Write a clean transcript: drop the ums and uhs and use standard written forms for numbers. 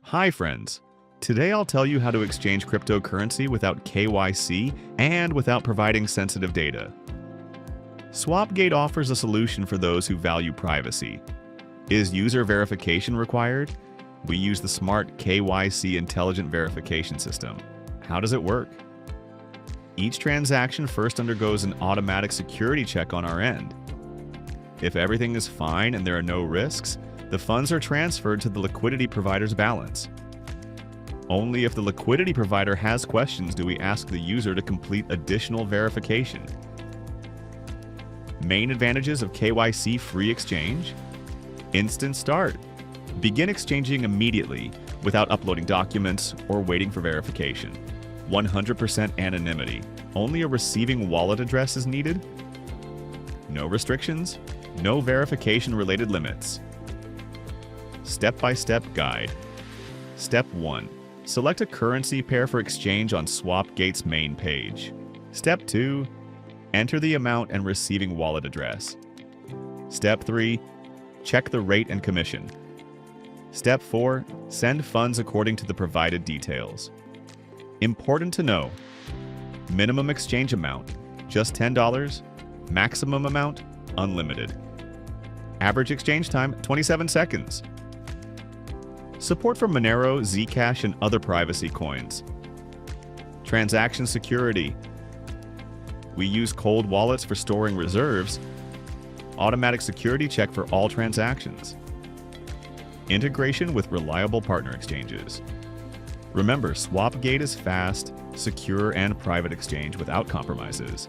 Hi friends! Today I'll tell you how to exchange cryptocurrency without KYC and without providing sensitive data. SwapGate offers a solution for those who value privacy. Is user verification required? We use the smart KYC intelligent verification system. How does it work? Each transaction first undergoes an automatic security check on our end. If everything is fine and there are no risks, the funds are transferred to the liquidity provider's balance. Only if the liquidity provider has questions do we ask the user to complete additional verification. Main advantages of KYC-free exchange: instant start. Begin exchanging immediately without uploading documents or waiting for verification. 100% anonymity. Only a receiving wallet address is needed. No restrictions. No verification-related limits. Step-by-step guide. Step 1. Select a currency pair for exchange on SwapGate's main page. Step 2. Enter the amount and receiving wallet address. Step 3. Check the rate and commission. Step 4. Send funds according to the provided details. Important to know: minimum exchange amount, just $10. Maximum amount, unlimited. Average exchange time, 27 seconds. Support for Monero, Zcash, and other privacy coins. Transaction security. We use cold wallets for storing reserves. Automatic security check for all transactions. Integration with reliable partner exchanges. Remember, SwapGate is fast, secure, and private exchange without compromises.